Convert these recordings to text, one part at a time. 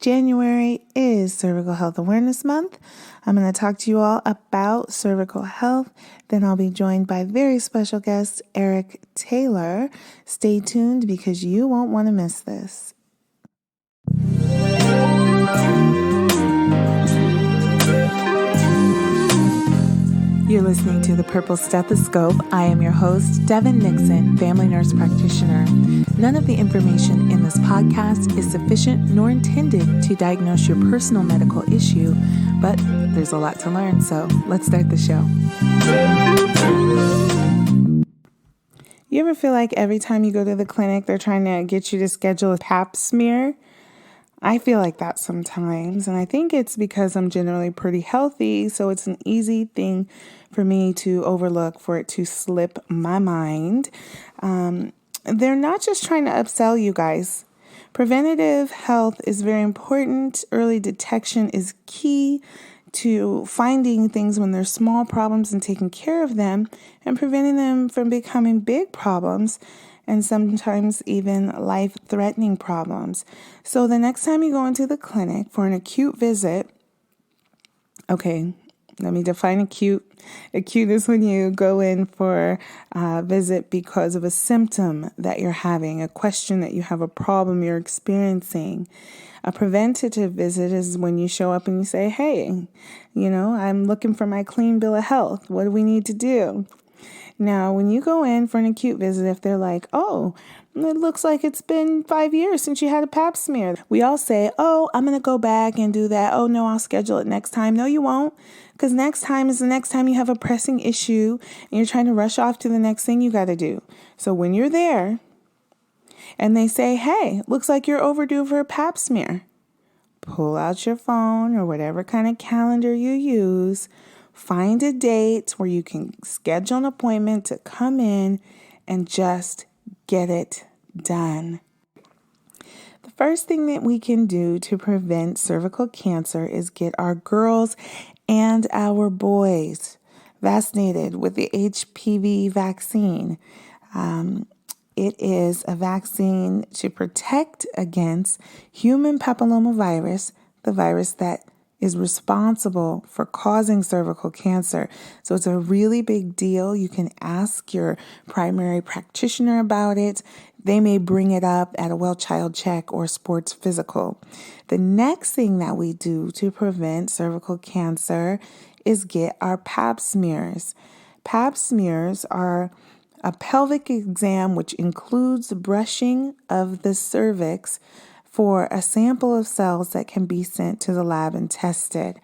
January is Cervical Health Awareness Month. I'm going to talk to you all about cervical health. Then I'll be joined by very special guest Eric Taylor. Stay tuned because you won't want to miss this. You're listening to The Purple Stethoscope. I am your host, Devyn Nixon, family nurse practitioner. None of the information in this podcast is sufficient nor intended to diagnose your personal medical issue, but there's a lot to learn, so let's start the show. You ever feel like every time you go to the clinic, they're trying to get you to schedule a pap smear? I feel like that sometimes, and I think it's because I'm generally pretty healthy, so it's an easy thing for me to overlook, for it to slip my mind. They're not just trying to upsell you guys. Preventative health is very important. Early detection is key to finding things when there's small problems and taking care of them and preventing them from becoming big problems and sometimes even life-threatening problems. So the next time you go into the clinic for an acute visit, okay, let me define acute. Acute is when you go in for a visit because of a symptom that you're having, a question that you have, a problem you're experiencing. A preventative visit is when you show up and you say, hey, I'm looking for my clean bill of health. What do we need to do? Now, when you go in for an acute visit, if they're like, oh, it looks like it's been 5 years since you had a pap smear, we all say, oh, I'm going to go back and do that. Oh, no, I'll schedule it next time. No, you won't, because next time is the next time you have a pressing issue and you're trying to rush off to the next thing you got to do. So when you're there and they say, hey, looks like you're overdue for a pap smear, pull out your phone or whatever kind of calendar you use. Find a date where you can schedule an appointment to come in and just get it done. The first thing that we can do to prevent cervical cancer is get our girls and our boys vaccinated with the HPV vaccine. It is a vaccine to protect against human papillomavirus, the virus that is responsible for causing cervical cancer. So it's a really big deal. You can ask your primary practitioner about it. They may bring it up at a well-child check or sports physical. The next thing that we do to prevent cervical cancer is get our pap smears. Pap smears are a pelvic exam which includes brushing of the cervix for a sample of cells that can be sent to the lab and tested.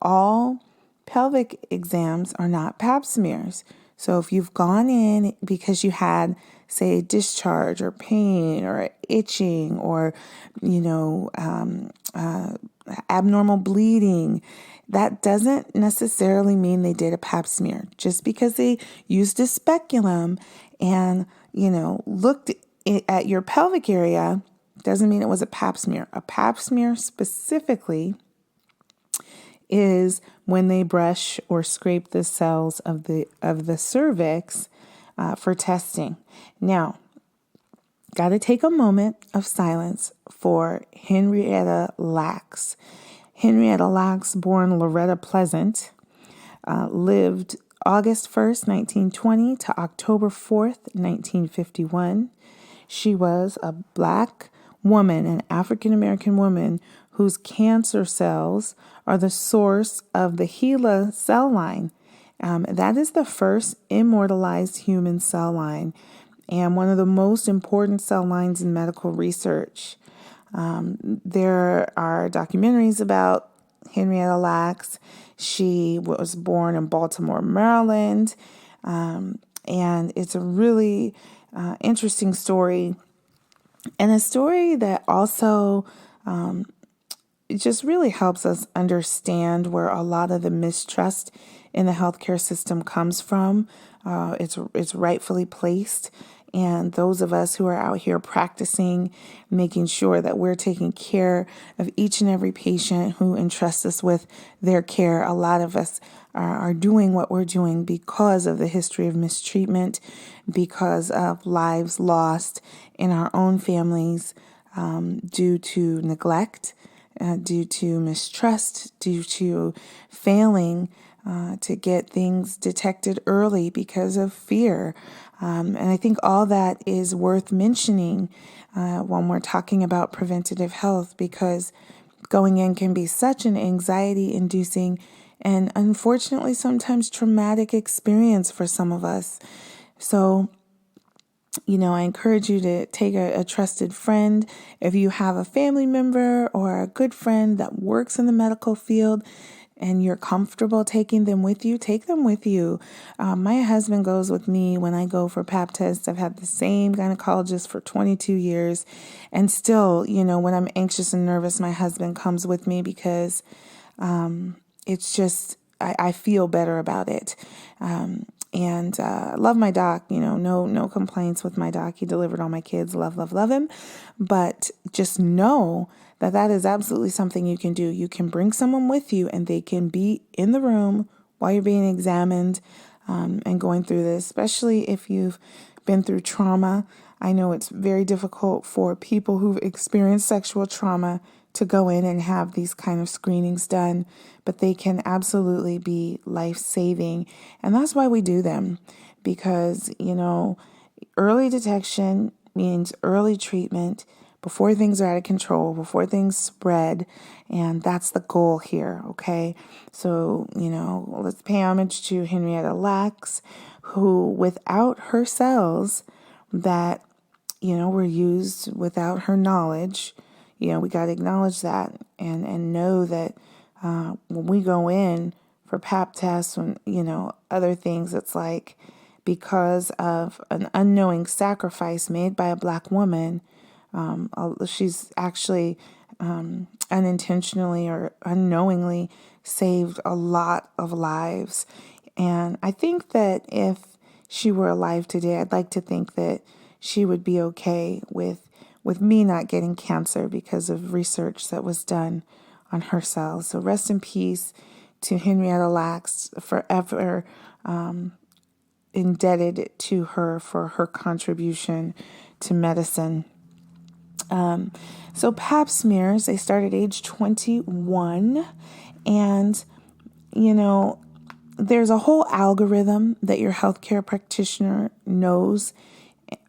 All pelvic exams are not pap smears. So if you've gone in because you had, say, discharge or pain or itching or, abnormal bleeding, that doesn't necessarily mean they did a pap smear. Just because they used a speculum and, looked at your pelvic area doesn't mean it was a pap smear. A pap smear specifically is when they brush or scrape the cells of the cervix for testing. Now, got to take a moment of silence for Henrietta Lacks. Henrietta Lacks, born Loretta Pleasant, lived August 1st, 1920 to October 4th, 1951. She was a Black woman, an African-American woman whose cancer cells are the source of the HeLa cell line. That is the first immortalized human cell line and one of the most important cell lines in medical research. There are documentaries about Henrietta Lacks. She was born in Baltimore, Maryland, and it's a really interesting story. And a story that also it just really helps us understand where a lot of the mistrust in the healthcare system comes from. It's rightfully placed. And those of us who are out here practicing, making sure that we're taking care of each and every patient who entrusts us with their care, a lot of us are doing what we're doing because of the history of mistreatment, because of lives lost in our own families due to neglect, due to mistrust, due to failing to get things detected early because of fear. And I think all that is worth mentioning when we're talking about preventative health, because going in can be such an anxiety-inducing and unfortunately sometimes traumatic experience for some of us. So, I encourage you to take a trusted friend. If you have a family member or a good friend that works in the medical field and you're comfortable taking them with you, take them with you. My husband goes with me when I go for Pap tests. I've had the same gynecologist for 22 years. And still, when I'm anxious and nervous, my husband comes with me because it's just, I feel better about it. And I love my doc, no complaints with my doc. He delivered all my kids, love him. But just know that is absolutely something you can do. You can bring someone with you and they can be in the room while you're being examined and going through this, especially if you've been through trauma. I know it's very difficult for people who've experienced sexual trauma to go in and have these kind of screenings done, but they can absolutely be life-saving. And that's why we do them, because, early detection means early treatment before things are out of control, before things spread. And that's the goal here, okay? So, let's pay homage to Henrietta Lacks, who without her cells that, were used without her knowledge, we got to acknowledge that and know that when we go in for Pap tests, when, other things, it's like because of an unknowing sacrifice made by a Black woman, she's actually unintentionally or unknowingly saved a lot of lives. And I think that if she were alive today, I'd like to think that she would be okay with me not getting cancer because of research that was done on her cells. So rest in peace to Henrietta Lacks, forever indebted to her for her contribution to medicine. So Pap smears, they start at age 21, and, there's a whole algorithm that your healthcare practitioner knows.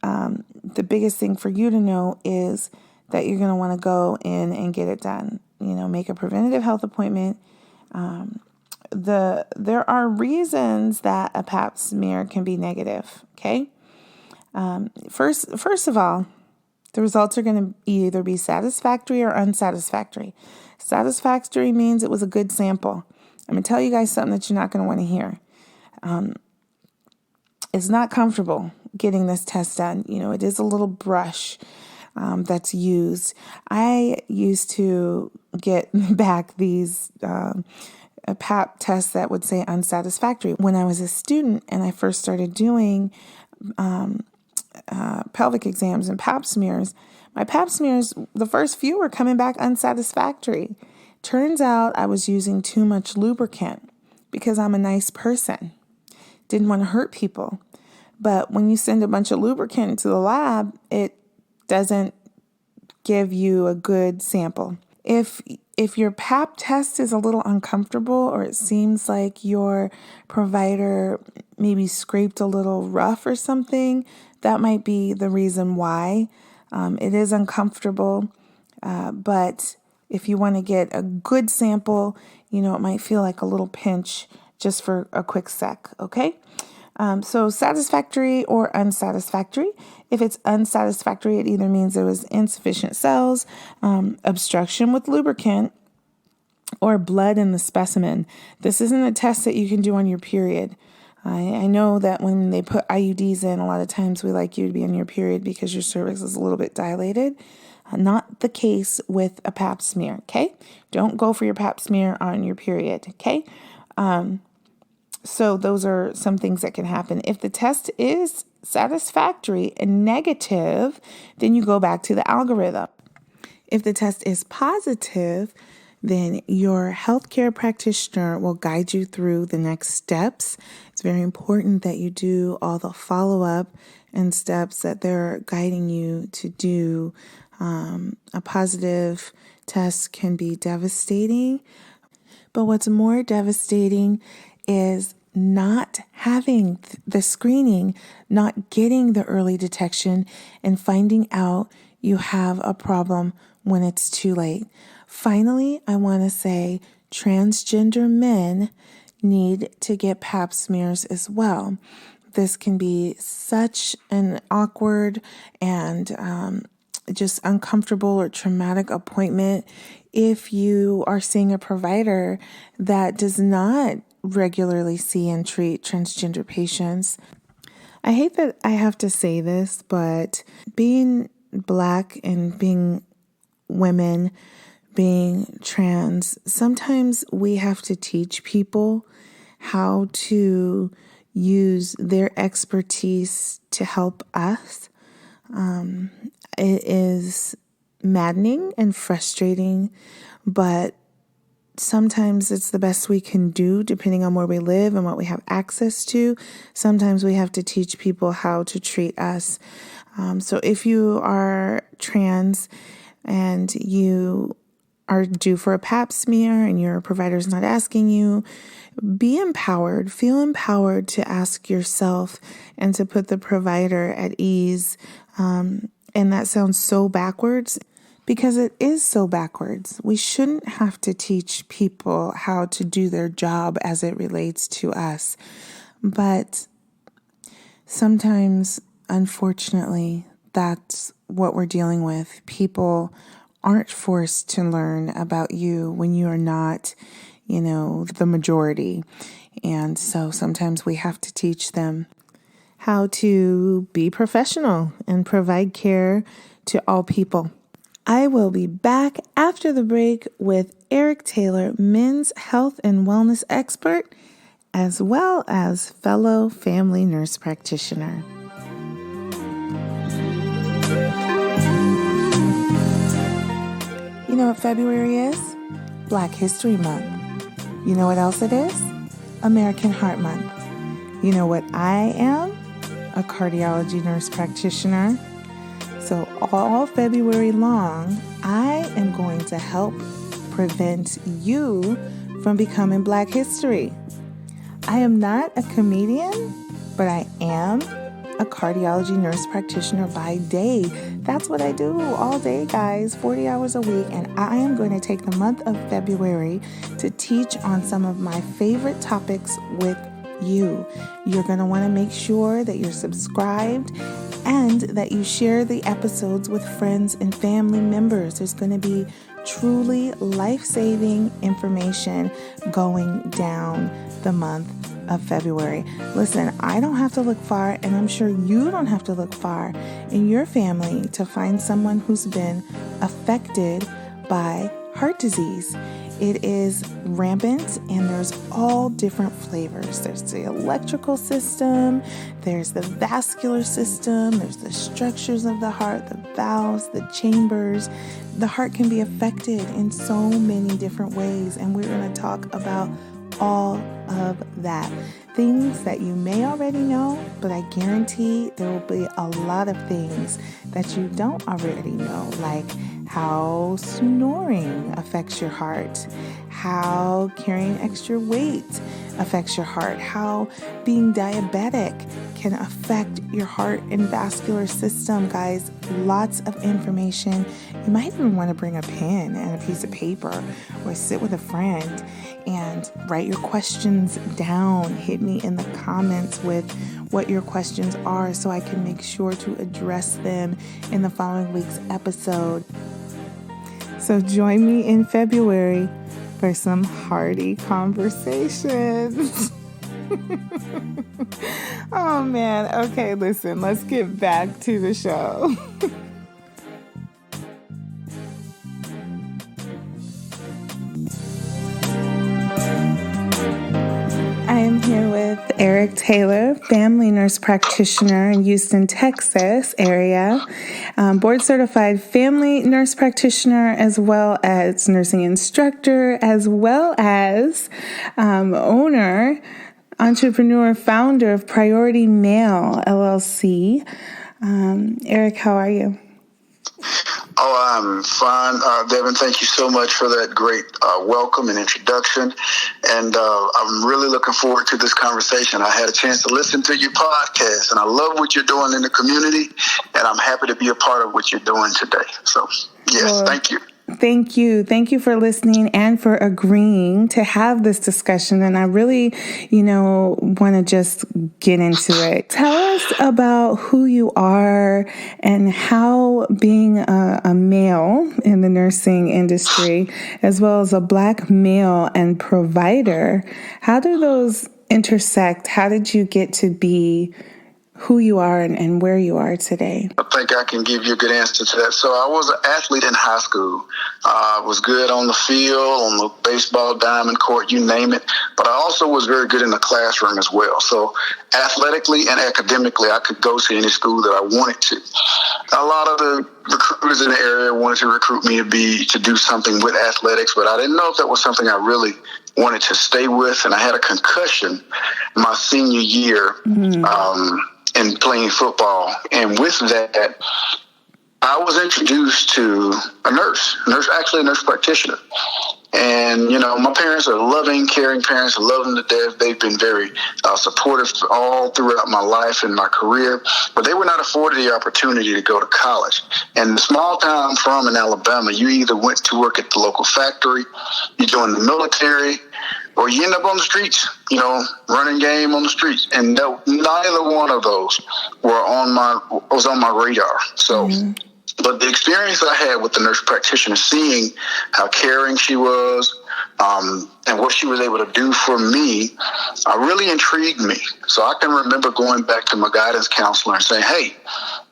The biggest thing for you to know is that you're going to want to go in and get it done. Make a preventative health appointment. There are reasons that a Pap smear can be negative. Okay. First of all, the results are going to either be satisfactory or unsatisfactory. Satisfactory means it was a good sample. I'm going to tell you guys something that you're not going to want to hear. It's not comfortable getting this test done. It is a little brush that's used. I used to get back these Pap tests that would say unsatisfactory. When I was a student and I first started doing pelvic exams and Pap smears, my Pap smears, the first few were coming back unsatisfactory. Turns out I was using too much lubricant because I'm a nice person. Didn't want to hurt people. But when you send a bunch of lubricant to the lab, it doesn't give you a good sample. If your Pap test is a little uncomfortable, or it seems like your provider maybe scraped a little rough or something, that might be the reason why. It is uncomfortable, but if you want to get a good sample, it might feel like a little pinch just for a quick sec, okay? So satisfactory or unsatisfactory. If it's unsatisfactory, it either means there was insufficient cells, obstruction with lubricant, or blood in the specimen. This isn't a test that you can do on your period. I know that when they put IUDs in, a lot of times we like you to be on your period because your cervix is a little bit dilated. Not the case with a Pap smear, okay? Don't go for your Pap smear on your period, okay? So those are some things that can happen. If the test is satisfactory and negative, then you go back to the algorithm. If the test is positive, then your healthcare practitioner will guide you through the next steps. It's very important that you do all the follow-up and steps that they're guiding you to do. A positive tests can be devastating. But what's more devastating is not having the screening, not getting the early detection, and finding out you have a problem when it's too late. Finally, I want to say transgender men need to get pap smears as well. This can be such an awkward and just uncomfortable or traumatic appointment if you are seeing a provider that does not regularly see and treat transgender patients. I hate that I have to say this, but being Black and being women, being trans, sometimes we have to teach people how to use their expertise to help us. It is maddening and frustrating, but sometimes it's the best we can do depending on where we live and what we have access to. Sometimes we have to teach people how to treat us. So if you are trans and you are due for a pap smear and your provider is not asking you, be empowered, feel empowered to ask yourself and to put the provider at ease. And that sounds so backwards because it is so backwards. We shouldn't have to teach people how to do their job as it relates to us. But sometimes, unfortunately, that's what we're dealing with. People aren't forced to learn about you when you are not, the majority. And so sometimes we have to teach them how to be professional and provide care to all people. I will be back after the break with Eric Taylor, men's health and wellness expert, as well as fellow family nurse practitioner. You know what February is? Black History Month. You know what else it is? American Heart Month. You know what I am? A cardiology nurse practitioner. So all February long, I am going to help prevent you from becoming Black history. I am not a comedian, but I am a cardiology nurse practitioner by day. That's what I do all day, guys, 40 hours a week. And I am going to take the month of February to teach on some of my favorite topics with you. You're going to want to make sure that you're subscribed and that you share the episodes with friends and family members. There's going to be truly life-saving information going down the month of February. Listen, I don't have to look far, and I'm sure you don't have to look far in your family to find someone who's been affected by heart disease. It is rampant, and there's all different flavors. There's the electrical system, there's the vascular system, there's the structures of the heart, the valves, the chambers. The heart can be affected in so many different ways, and we're going to talk about all of that. Things that you may already know, but I guarantee there will be a lot of things that you don't already know, like how snoring affects your heart, how carrying extra weight affects your heart, how being diabetic can affect your heart and vascular system. Guys, lots of information. You might even want to bring a pen and a piece of paper or sit with a friend and write your questions down. Hit me in the comments with what your questions are so I can make sure to address them in the following week's episode. So join me in February for some hearty conversations. Oh man. Okay, listen, let's get back to the show. I am here with Eric Taylor, family nurse practitioner in Houston, Texas area, board certified family nurse practitioner, as well as nursing instructor, as well as owner, entrepreneur, founder of Pryority Male, LLC. Eric, how are you? Oh, I'm fine. Devyn, thank you so much for that great welcome and introduction. And I'm really looking forward to this conversation. I had a chance to listen to your podcast, and I love what you're doing in the community, and I'm happy to be a part of what you're doing today. So, yes, thank you. Thank you. Thank you for listening and for agreeing to have this discussion. And I really, want to just get into it. Tell us about who you are and how being a male in the nursing industry, as well as a Black male and provider, how do those intersect? How did you get to be who you are and where you are today? I think I can give you a good answer to that. So I was an athlete in high school. I was good on the field, on the baseball diamond court, you name it. But I also was very good in the classroom as well. So athletically and academically, I could go to any school that I wanted to. A lot of the recruiters in the area wanted to recruit me to do something with athletics, but I didn't know if that was something I really wanted to stay with. And I had a concussion my senior year. In playing football. And with that, I was introduced to a nurse practitioner. And, my parents are loving, caring parents. I love them to death. They've been very supportive all throughout my life and my career, but they were not afforded the opportunity to go to college. And the small town I'm from in Alabama, you either went to work at the local factory, you joined the military, or you end up on the streets, running game on the streets. And neither one of those was on my radar. So, but the experience I had with the nurse practitioner, seeing how caring she was, and what she was able to do for me, really intrigued me. So I can remember going back to my guidance counselor and saying, hey,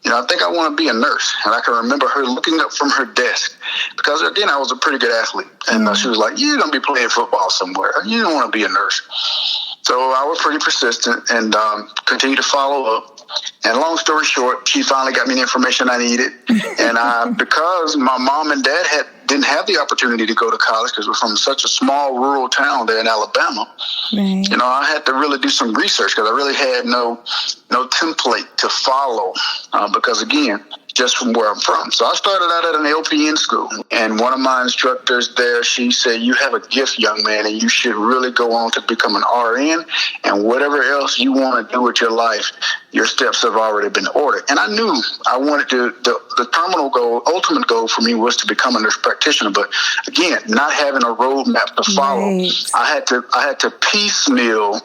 I think I want to be a nurse. And I can remember her looking up from her desk because, again, I was a pretty good athlete. And she was like, you're going to be playing football somewhere. You don't want to be a nurse. So I was pretty persistent and continued to follow up. And long story short, she finally got me the information I needed. And because my mom and dad didn't have the opportunity to go to college because we're from such a small rural town there in Alabama, right. I had to really do some research because I really had no template to follow because, again, just from where I'm from. So I started out at an LPN school, and one of my instructors there, she said, you have a gift, young man, and you should really go on to become an RN, and whatever else you want to do with your life, your steps have already been ordered. And I knew I wanted to, the terminal goal, ultimate goal for me was to become a nurse practitioner, but again, not having a roadmap to follow. Right. I had to piecemeal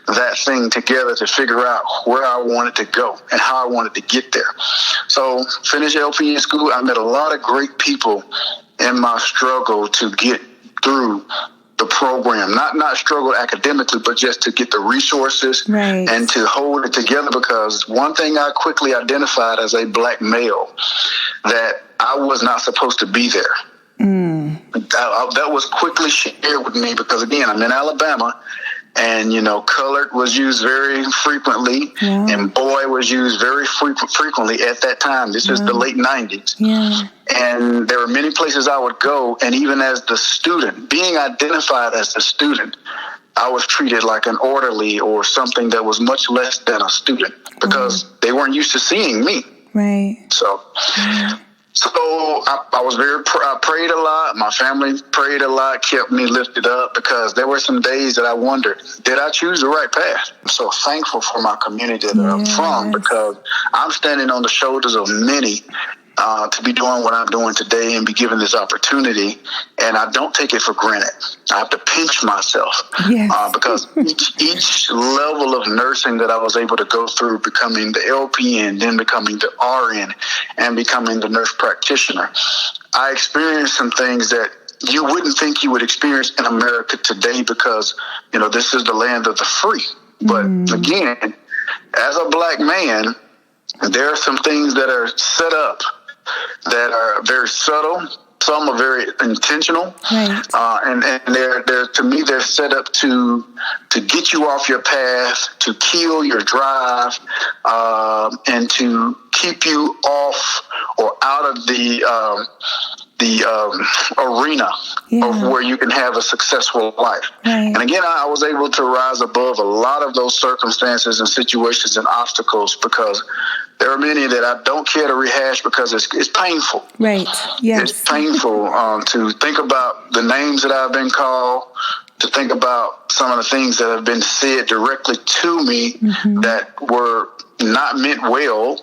that thing together to figure out where I wanted to go and how I wanted to get there. So finished LPN school. I met a lot of great people in my struggle to get through the program, not struggle academically, but just to get the resources right. and to hold it together. Because one thing I quickly identified as a Black male, that I was not supposed to be there. That was quickly shared with me because, again, I'm in Alabama. And, colored was used very frequently, and boy was used very frequently at that time. This is the late 90s. Yeah. And there were many places I would go, and even as the student, being identified as the student, I was treated like an orderly or something that was much less than a student because they weren't used to seeing me. Right. So... So I was I prayed a lot. My family prayed a lot, kept me lifted up because there were some days that I wondered, did I choose the right path? I'm so thankful for my community that I'm from because I'm standing on the shoulders of many to be doing what I'm doing today and be given this opportunity. And I don't take it for granted. I have to pinch myself because each level of nursing that I was able to go through, becoming the LPN, then becoming the RN, and becoming the nurse practitioner, I experienced some things that you wouldn't think you would experience in America today because, this is the land of the free. But again, as a Black man, there are some things that are set up that are very subtle. Some are very intentional, right. And they're to me they're set up to get you off your path, to kill your drive, and to keep you off or out of the arena of where you can have a successful life. Right. And again, I was able to rise above a lot of those circumstances and situations and obstacles because there are many that I don't care to rehash because it's painful. Right. Yes. It's painful to think about the names that I've been called, to think about some of the things that have been said directly to me that were not meant well,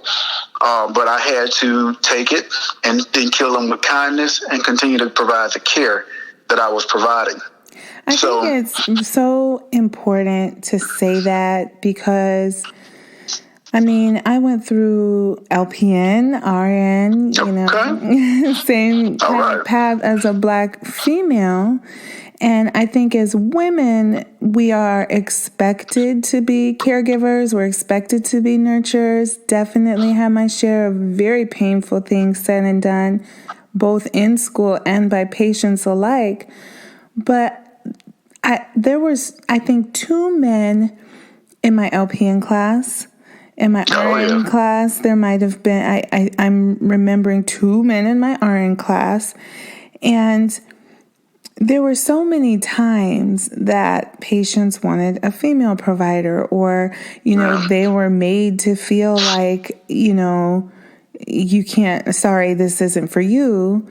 but I had to take it and then kill them with kindness and continue to provide the care that I was providing. I think it's so important to say that because, I mean, I went through LPN, RN, same kind of path as a Black female. And I think as women, we are expected to be caregivers. We're expected to be nurturers. Definitely had my share of very painful things said and done, both in school and by patients alike. But there was, I think, 2 men in my LPN class. In my RN class, there might have been, I'm remembering 2 men in my RN class. And there were so many times that patients wanted a female provider, or, they were made to feel like, you can't, sorry, this isn't for you.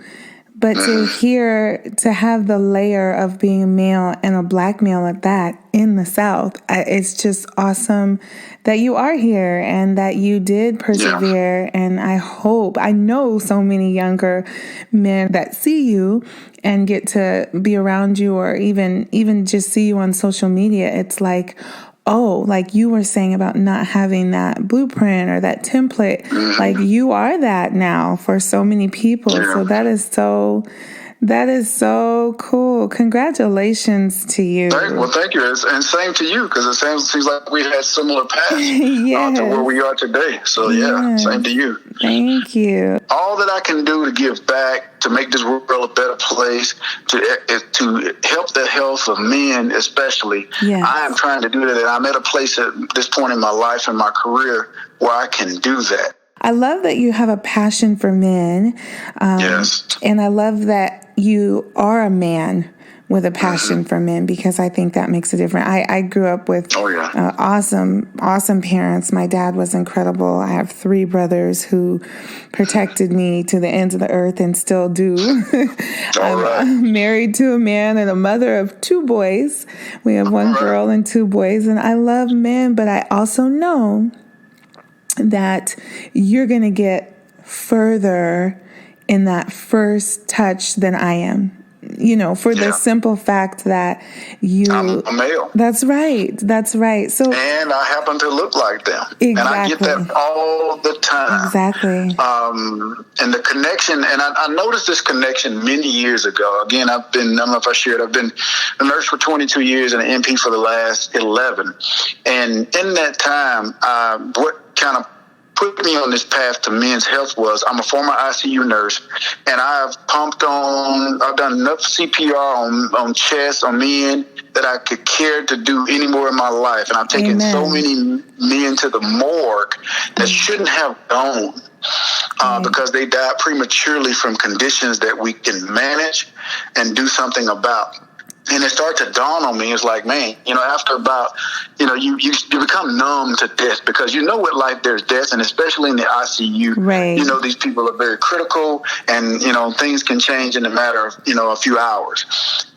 But to have the layer of being a male and a Black male at that in the South, it's just awesome that you are here and that you did persevere. Yeah. And I know so many younger men that see you and get to be around you, or even just see you on social media. It's like, oh, like you were saying about not having that blueprint or that template, like you are that now for so many people. Yeah. So that is so cool. Congratulations to you. Thank you. And same to you, because it seems like we had similar paths to where we are today. So same to you. Thank you. All that I can do to give back, to make this world a better place, to help the health of men especially, I am trying to do that. And I'm at a place at this point in my life and my career where I can do that. I love that you have a passion for men. Yes. And I love that you are a man with a passion for men, because I think that makes a difference. I grew up with awesome parents. My dad was incredible. I have 3 brothers who protected me to the ends of the earth and still do. I'm married to a man and a mother of 2 boys. We have 1 girl and 2 boys, and I love men, but I also know that you're going to get further in that first touch than I am. For the simple fact that I'm a male. That's right. So, and I happen to look like them. Exactly. And I get that all the time. Exactly. And the connection, and I noticed this connection many years ago. Again, I don't know if I shared, I've been a nurse for 22 years and an NP for the last 11. And in that time, what kind of put me on this path to men's health was, I'm a former ICU nurse, and I've done enough CPR on chests, on men, that I could care to do any more in my life. And I've taken so many men to the morgue that shouldn't have gone because they died prematurely from conditions that we can manage and do something about. And it started to dawn on me. It's like, man, after about, you become numb to death, because with life there's death, and especially in the ICU, right. These people are very critical, and, things can change in a matter of, a few hours.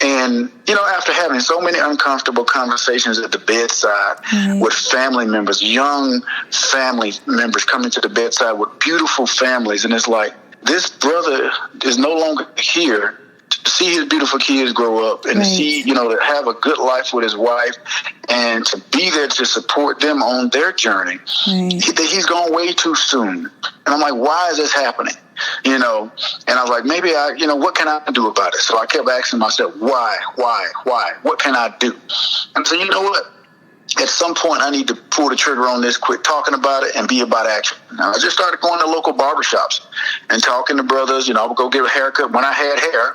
And, after having so many uncomfortable conversations at the bedside with family members, young family members coming to the bedside with beautiful families, and it's like, this brother is no longer here to see his beautiful kids grow up and to see, to have a good life with his wife and to be there to support them on their journey. He's gone way too soon. And I'm like, why is this happening? And I was like, maybe what can I do about it? So I kept asking myself, why? What can I do? And so, you know what? At some point, I need to pull the trigger on this, quit talking about it, and be about action. Now, I just started going to local barbershops and talking to brothers. I would go get a haircut when I had hair.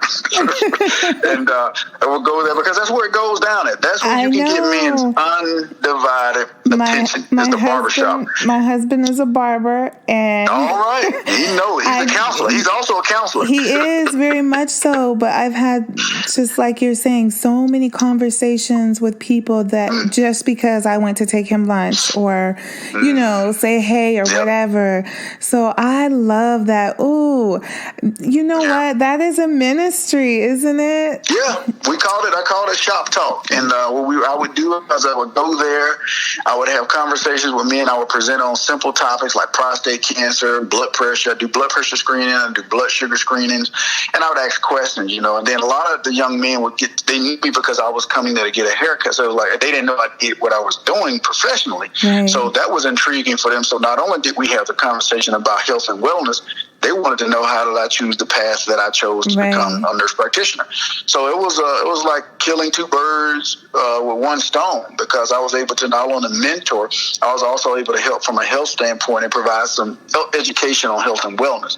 And I would go there because that's where it goes down at. That's where you can get men's undivided attention, is the barbershop. My husband is a barber. And all right. He's a counselor. He's also a counselor. He is, very much so. But I've had, just like you're saying, so many conversations with people that just because because I went to take him lunch or, say hey or whatever. So I love that. Ooh, you know what? That is a ministry, isn't it? Yeah, I called it shop talk. And what I would do is I would go there, I would have conversations with men, I would present on simple topics like prostate cancer, blood pressure. I do blood pressure screening, I do blood sugar screenings, and I would ask questions, and then a lot of the young men they knew me because I was coming there to get a haircut. So it was like, they didn't know what I was doing professionally. Right. So that was intriguing for them. So not only did we have the conversation about health and wellness, they wanted to know how did I choose the path that I chose to become a nurse practitioner. So it was like killing two birds with one stone, because I was able to not only mentor, I was also able to help from a health standpoint and provide some education on health and wellness.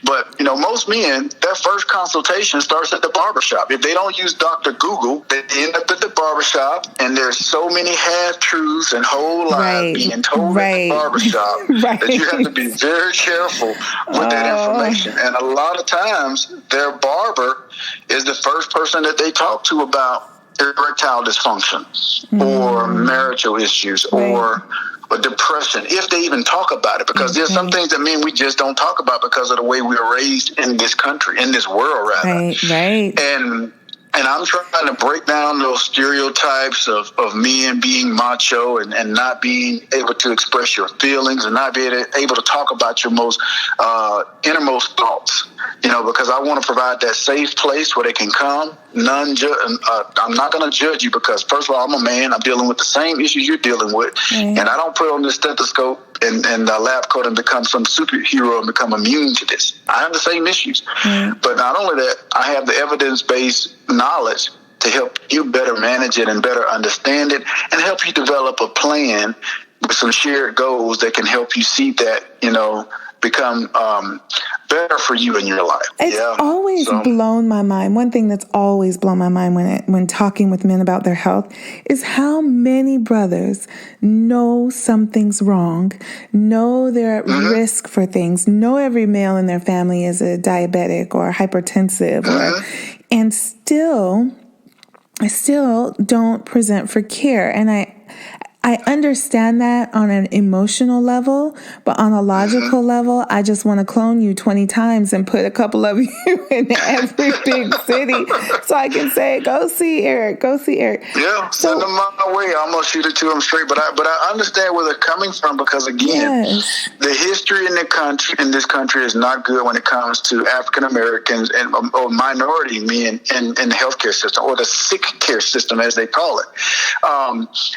But, most men, their first consultation starts at the barbershop. If they don't use Dr. Google, they end up at the barbershop, and there's so many half-truths and whole lies being told at the barbershop that you have to be very careful with that information. And a lot of times their barber is the first person that they talk to about erectile dysfunction or marital issues or depression, if they even talk about it, because there's some things that we just don't talk about because of the way we were raised in this country, in this world rather. Right. And I'm trying to break down those stereotypes of men being macho and not being able to express your feelings and not being able to talk about your most innermost thoughts, because I want to provide that safe place where they can come. I'm not going to judge you because, first of all, I'm a man. I'm dealing with the same issues you're dealing with. And I don't put on this stethoscope and the lab coat and become some superhero and become immune to this. I have the same issues. But not only that, I have the evidence-based knowledge to help you better manage it and better understand it and help you develop a plan with some shared goals that can help you see that, become better for you in your life. It's always blown my mind. One thing that's always blown my mind when talking with men about their health is how many brothers know something's wrong, know they're at risk for things, know every male in their family is a diabetic or hypertensive, and still don't present for care. And I understand that on an emotional level, but on a logical level, I just want to clone you 20 times and put a couple of you in every big city so I can say, go see Eric. Yeah, send them my way. I'm going to shoot it to them straight. But I understand where they're coming from because, again, the history in this country is not good when it comes to African Americans or minority men in the healthcare system, or the sick care system, as they call it.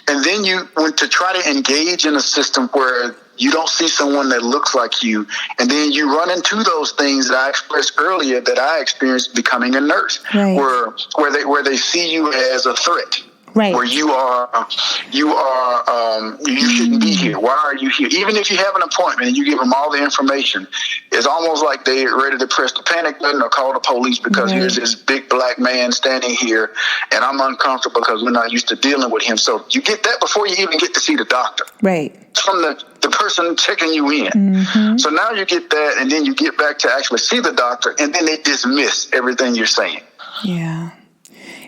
And then you want to try to engage in a system where you don't see someone that looks like you, and then you run into those things that I expressed earlier that I experienced becoming a nurse, where they see you as a threat. Where you shouldn't be here. Why are you here? Even if you have an appointment and you give them all the information, it's almost like they're ready to press the panic button or call the police because here's this big black man standing here and I'm uncomfortable because we're not used to dealing with him. So you get that before you even get to see the doctor. From the person checking you in. So now you get that, and then you get back to actually see the doctor, and then they dismiss everything you're saying.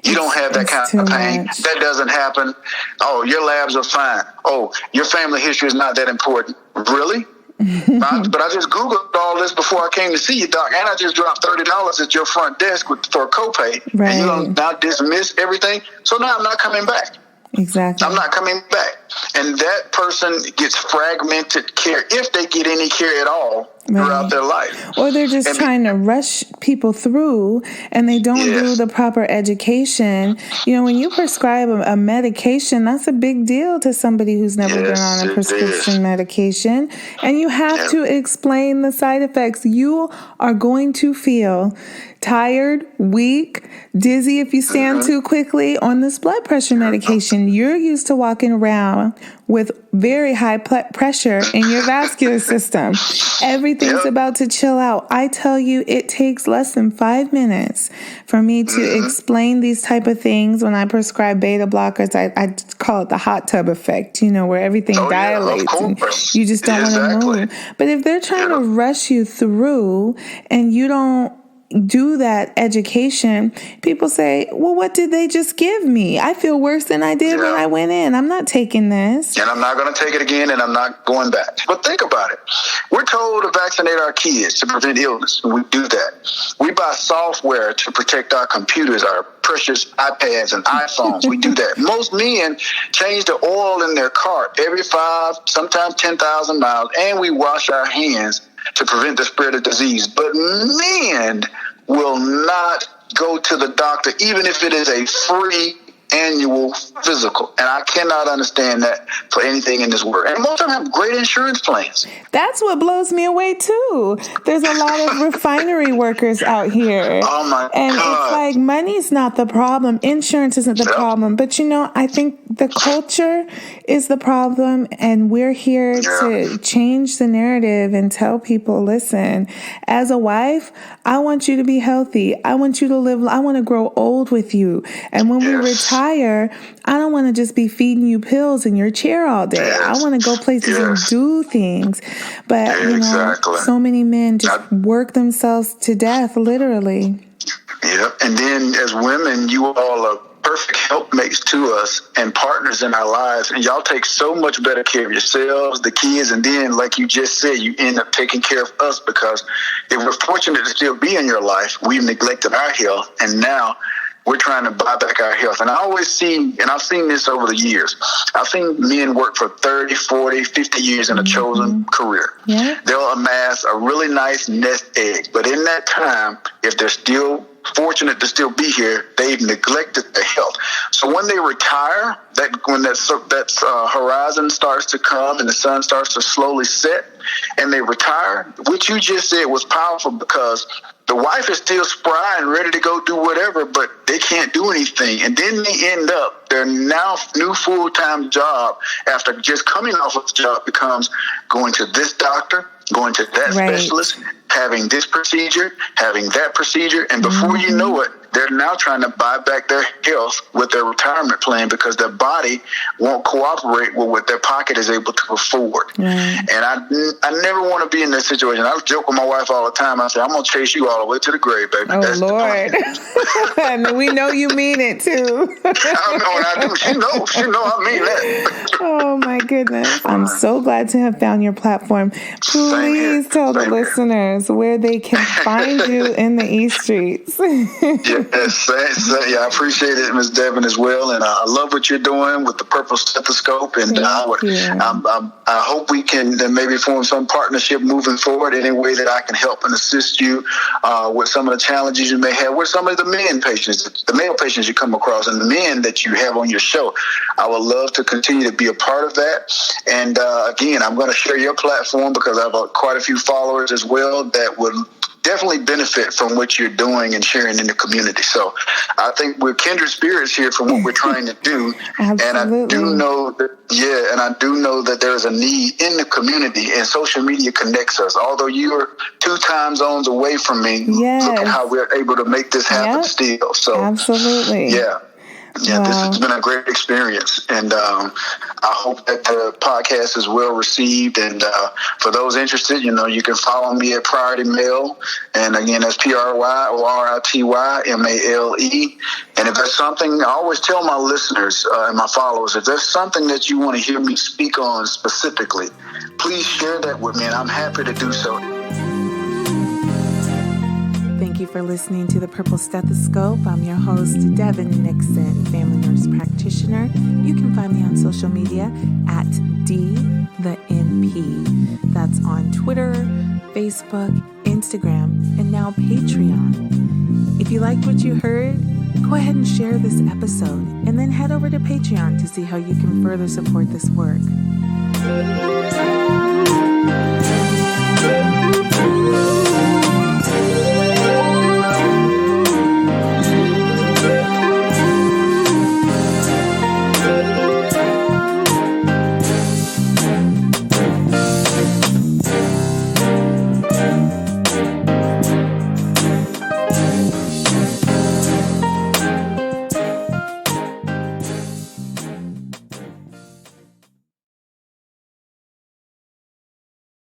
You don't have that kind of pain. That doesn't happen. Oh, your labs are fine. Oh, your family history is not that important. Really? But I just Googled all this before I came to see you, doc, and I just dropped $30 at your front desk for a copay. And you don't now dismiss everything. So now I'm not coming back. I'm not coming back. And that person gets fragmented care, if they get any care at all, throughout their life. Or they're just trying to rush people through, and they don't do the proper education. When you prescribe a medication, that's a big deal to somebody who's never been on a prescription medication. And you have to explain the side effects. You are going to feel tired, weak, dizzy if you stand too quickly on this blood pressure medication. You're used to walking around with very high pressure in your vascular system. Everything's about to chill out. I tell you, it takes less than 5 minutes for me to explain these type of things. When I prescribe beta blockers, I call it the hot tub effect, where everything dilates and you just don't want to move. But if they're trying to rush you through and you don't do that education, people say, well, what did they just give me? I feel worse than I did when I went in. I'm not taking this. And I'm not going to take it again, and I'm not going back. But think about it. We're told to vaccinate our kids to prevent illness, and we do that. We buy software to protect our computers, our precious iPads and iPhones. We do that. Most men change the oil in their car every 5, sometimes 10,000 miles, and we wash our hands to prevent the spread of disease. But men will not go to the doctor, even if it is a free annual physical. And I cannot understand that for anything in this world. And most of them have great insurance plans. That's what blows me away too. There's a lot of refinery workers out here. Oh my and God. It's like money's not the problem. Insurance isn't the problem. But I think the culture is the problem, and we're here to change the narrative and tell people, listen, as a wife, I want you to be healthy. I want you to live. I want to grow old with you. And when we retire, I don't want to just be feeding you pills in your chair all day. I want to go places and do things. But, so many men just work themselves to death, literally. Yeah. And then as women, you all are perfect helpmates to us and partners in our lives. And y'all take so much better care of yourselves, the kids. And then, like you just said, you end up taking care of us, because if we're fortunate to still be in your life, we've neglected our health. And now we're trying to buy back our health. And I always see, and I've seen this over the years, I've seen men work for 30, 40, 50 years in a chosen career. Yeah. They'll amass a really nice nest egg. But in that time, if they're still fortunate to still be here, they've neglected their health. So when they retire, when that horizon starts to come and the sun starts to slowly set and they retire, what you just said was powerful, because the wife is still spry and ready to go do whatever, but they can't do anything. And then they end up, their now new full-time job after just coming off of the job becomes going to this doctor, going to that specialist, having this procedure, having that procedure. And before you know it, they're now trying to buy back their health with their retirement plan, because their body won't cooperate with what their pocket is able to afford. And I never want to be in that situation. I joke with my wife all the time. I say, I'm going to chase you all the way to the grave, baby. Oh, that's Lord. And we know you mean it, too. I know, and I do. She knows I mean that. Oh, my goodness. I'm so glad to have found your platform. Please tell the listeners where they can find you in the East Streets. Yes, I appreciate it, Ms. Devyn, as well, and I love what you're doing with the Purple Stethoscope, and I hope we can maybe form some partnership moving forward in any way that I can help and assist you with some of the challenges you may have with some of the male patients you come across, and the men that you have on your show. I would love to continue to be a part of that, and again, I'm going to share your platform, because I have quite a few followers as well that would definitely benefit from what you're doing and sharing in the community. So I think we're kindred spirits here from what we're trying to do. And I do know that there is a need in the community, and social media connects us. Although you're 2 time zones away from me, look at how we're able to make this happen still. So absolutely. Yeah, this has been a great experience, and I hope that the podcast is well received. And for those interested, you can follow me at Pryority Male, and again, that's PRYORITY MALE. And if there's something, I always tell my listeners and my followers, if there's something that you want to hear me speak on specifically, please share that with me, and I'm happy to do so. Thank you for listening to the Purple Stethoscope. I'm your host, Devyn Nixon, family nurse practitioner. You can find me on social media at DTheNP. That's on Twitter, Facebook, Instagram, and now Patreon. If you liked what you heard, go ahead and share this episode, and then head over to Patreon to see how you can further support this work.